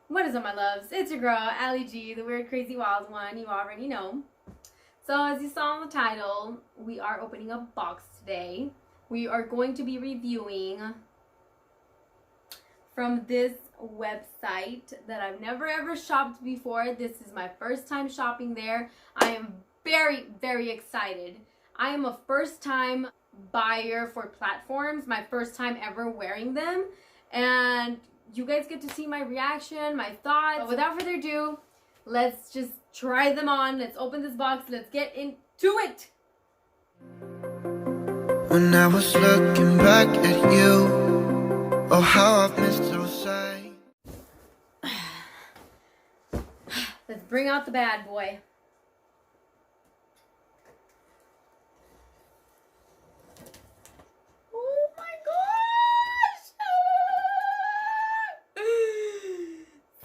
What is up, my loves? It's your girl, Allie G, the weird, crazy, wild one. You already know. So as you saw in the title, we are opening a box today. We are going to be reviewing from this website that I've never ever shopped before. This is my first time shopping there. I am very, very excited. I am a first time buyer for platforms, my first time ever wearing them, and you guys get to see my reaction, my thoughts. But without further ado, let's just try them on. Let's open this box. Let's get into it. When I was looking back at you, oh how I've missed those sights. Let's bring out the bad boy. Oh my gosh!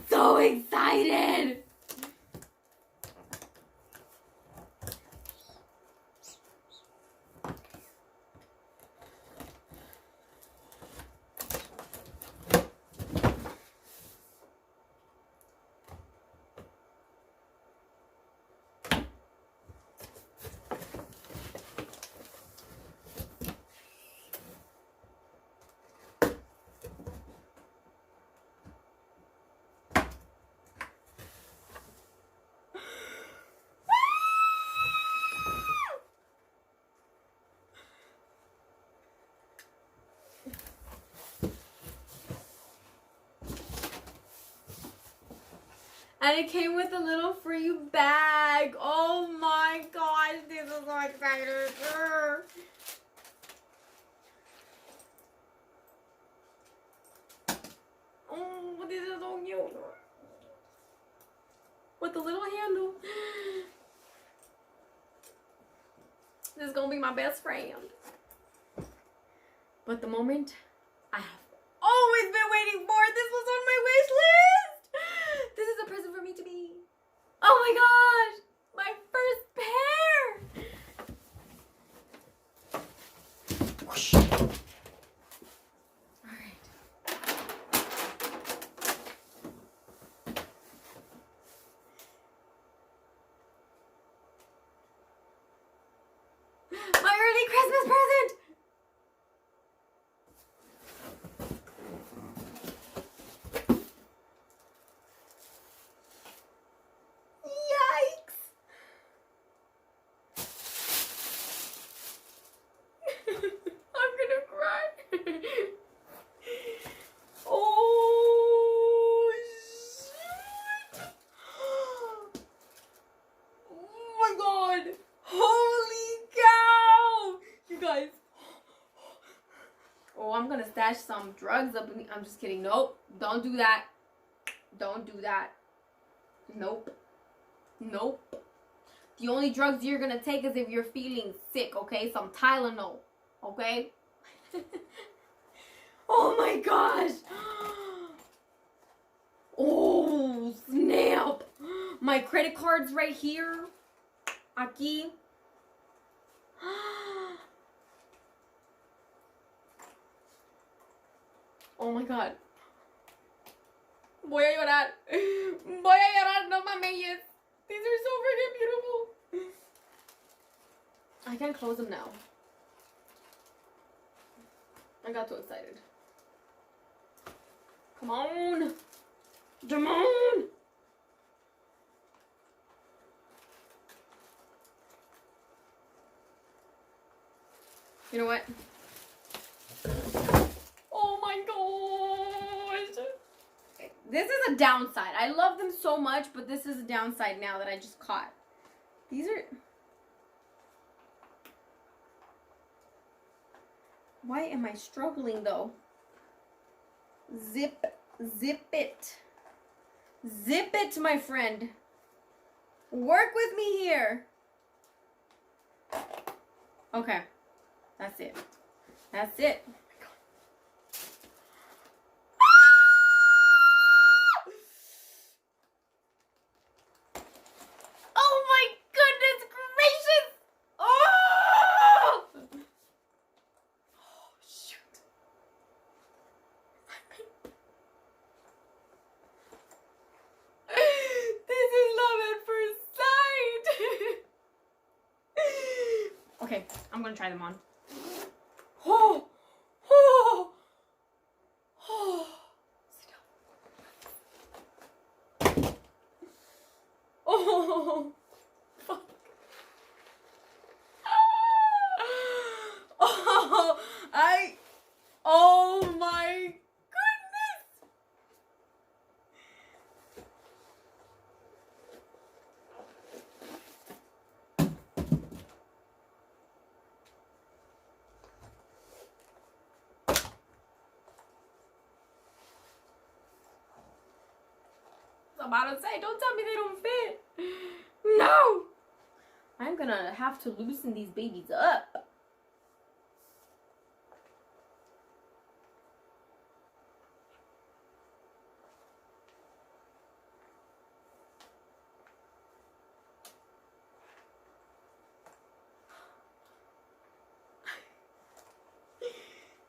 So excited! And it came with a little free bag. Oh my gosh, this is so exciting. Oh, this is so cute. With the little handle. This is gonna be my best friend. But the moment I have always been waiting for, this was on my wish list. This is a present for me to be. Oh my gosh! My first pair! Whoosh. Alright. My early Christmas present! Oh, shit. Oh my god. Holy cow. You guys. Oh, I'm gonna stash some drugs up in me. I'm just kidding. Nope. Don't do that. Don't do that. Nope. Nope. The only drugs you're gonna take is if you're feeling sick, okay? Some Tylenol, okay? Oh my gosh! Oh, snap! My credit card's right here. Aquí. Oh my god. Voy a llorar. Voy a llorar, no mames. These are so freaking beautiful. I can't close them now. I got too excited. Come on. Come on. You know what? Oh my gosh. This is a downside. I love them so much, but this is a downside now that I just caught. These are... Why am I struggling though? Zip it. Zip it, my friend. Work with me here. Okay. That's it. That's it. Oh my goodness gracious! Oh! Oh shoot. Okay, I'm gonna try them on. Oh, oh, oh. Sit down. Oh, fuck. Oh my goodness. I was about to say, don't tell me they don't fit. No. I'm gonna have to loosen these babies up.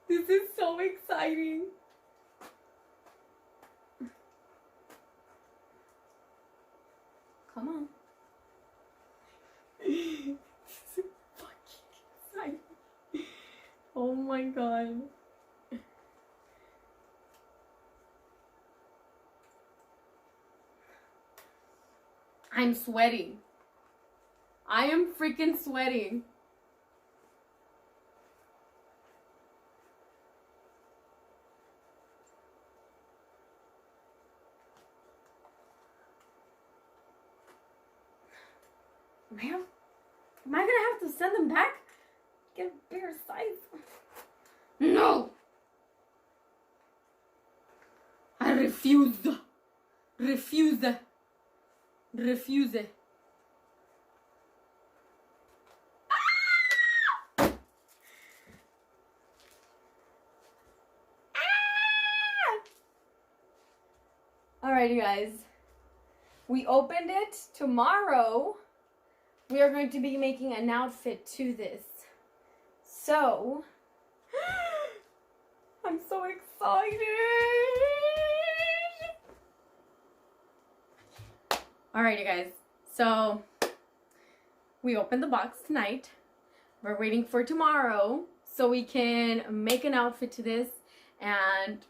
This is so exciting. Come on. This is fucking exciting. Oh my god. I'm sweating. I am freaking sweating. Ma'am, am I gonna have to send them back? Get a bigger size? No! I refuse. Refuse. Refuse. Ah! Ah! Alright, you guys. We opened it tomorrow. We are going to be making an outfit to this. So, I'm so excited. All right, you guys. So, we opened the box tonight. We're waiting for tomorrow so we can make an outfit to this and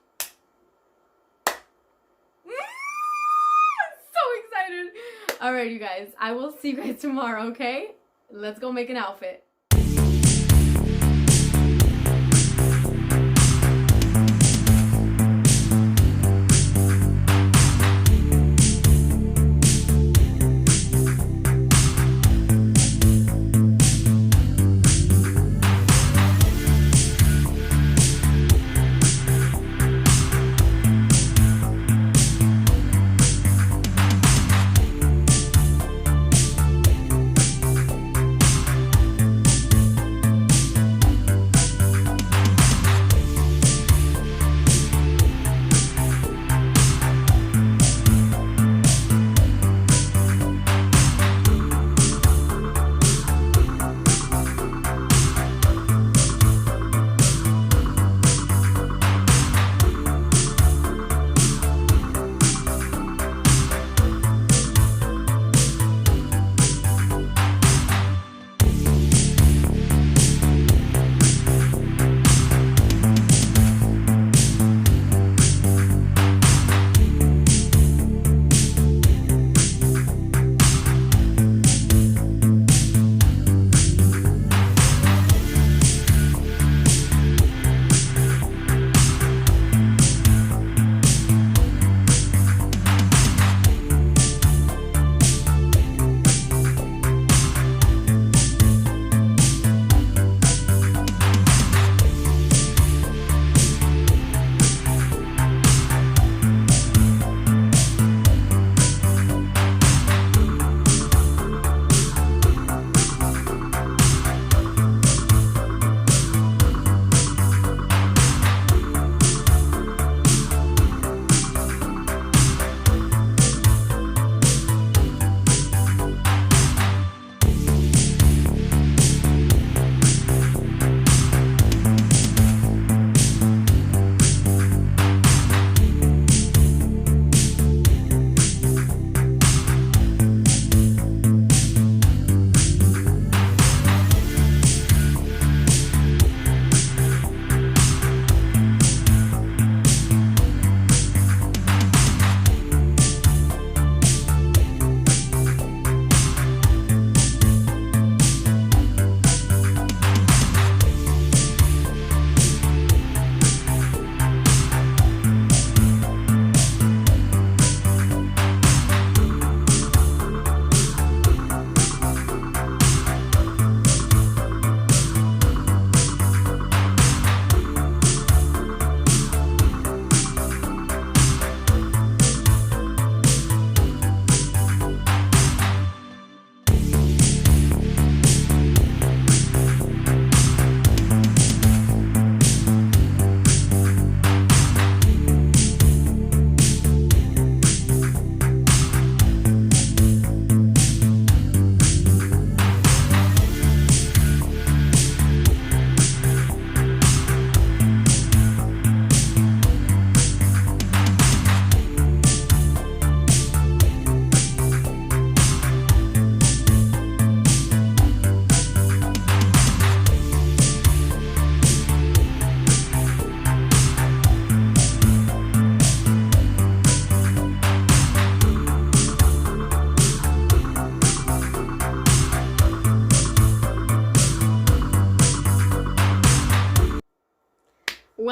all right, you guys. I will see you guys tomorrow, okay? Let's go make an outfit.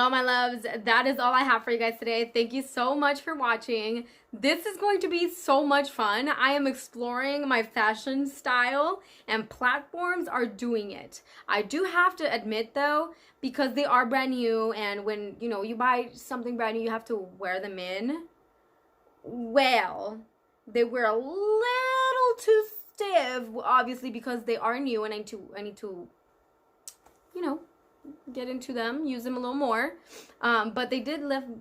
Well, my loves, that is all I have for you guys today. Thank you so much for watching. This is going to be so much fun. I am exploring my fashion style and platforms are doing it. I do have to admit though, because they are brand new and when, you know, you buy something brand new, you have to wear them in. Well, they were a little too stiff, obviously, because they are new and I need to, you know, get into them, use them a little more. But they did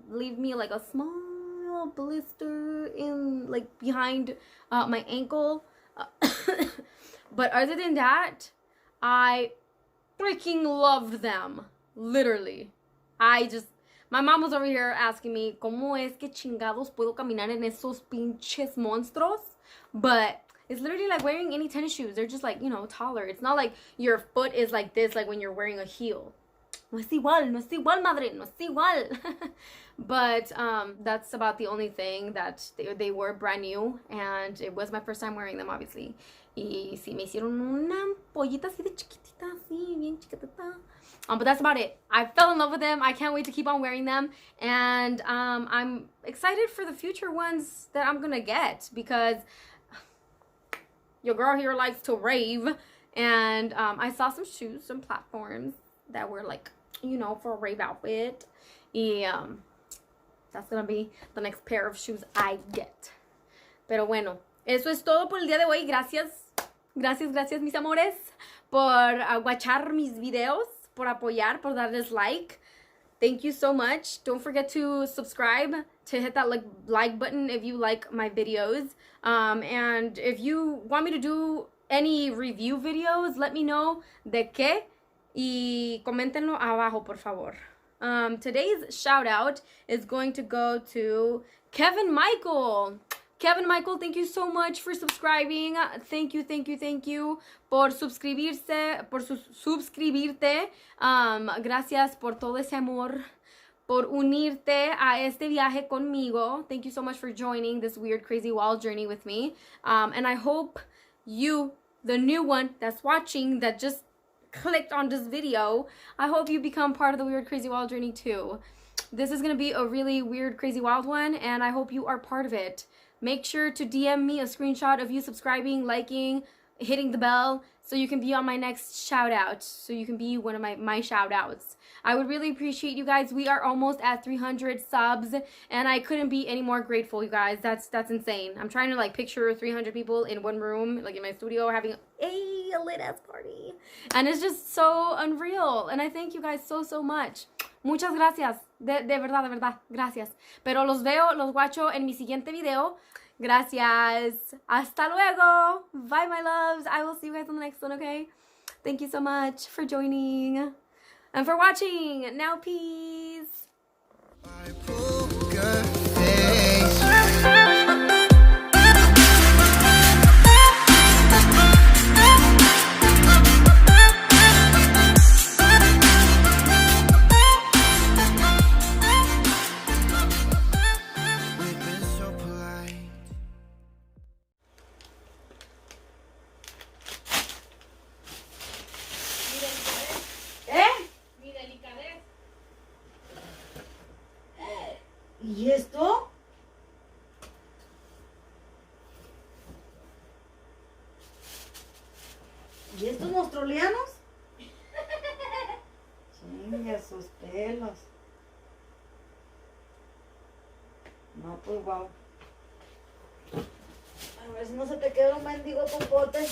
leave me like a small blister in like behind my ankle. But other than that, I freaking loved them. Literally. My mom was over here asking me, ¿Cómo es que chingados puedo caminar en esos pinches monstruos? But it's literally like wearing any tennis shoes. They're just like, you know, taller. It's not like your foot is like this, like when you're wearing a heel. No es igual, madre, no es igual. But that's about the only thing that they were brand new. And it was my first time wearing them, obviously. Y sí, me hicieron una pollita así de chiquitita, así, bien chiquitita. But that's about it. I fell in love with them. I can't wait to keep on wearing them. And I'm excited for the future ones that I'm going to get. Because your girl here likes to rave. And I saw some shoes, some platforms that were like, you know, for a rave outfit. Y that's going to be the next pair of shoes I get. Pero bueno, eso es todo por el día de hoy. Gracias, mis amores, por watchar mis videos, por apoyar, por darles like. Thank you so much. Don't forget to subscribe, to hit that like button if you like my videos. And if you want me to do any review videos, let me know de qué. Y coméntenlo abajo, por favor. Today's shout out is going to go to Kevin Michael. Kevin Michael, thank you so much for subscribing. Thank you por suscribirte. Gracias por todo ese amor, por unirte a este viaje conmigo. Thank you so much for joining this weird, crazy, wild journey with me. And I hope you, the new one that's watching, that just clicked on this video, I hope you become part of the weird, crazy, wild journey too. This is going to be a really weird, crazy, wild one, and I hope you are part of it. Make sure to DM me a screenshot of you subscribing, liking, hitting the bell, so you can be on my next shout out, so you can be one of my shout outs. I would really appreciate you guys. We are almost at 300 subs, and I couldn't be any more grateful, you guys. That's insane. I'm trying to like picture 300 people in one room, like in my studio, having a lit ass party, and it's just so unreal. And I thank you guys so much. Muchas gracias, de verdad, gracias. Pero los guacho en mi siguiente video. Gracias. Hasta luego. Bye, my loves. I will see you guys on the next one, okay? Thank you so much for joining and for watching. Now, peace. ¿Y esto? ¿Y estos monstrulianos? Chinga, sus pelos. No, pues guau. A ver si no se te queda un mendigo popote.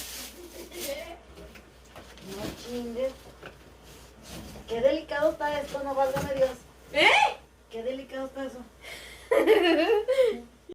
No chingues. Qué delicado está esto, no válgame Dios. ¿Eh? Qué delicado está eso.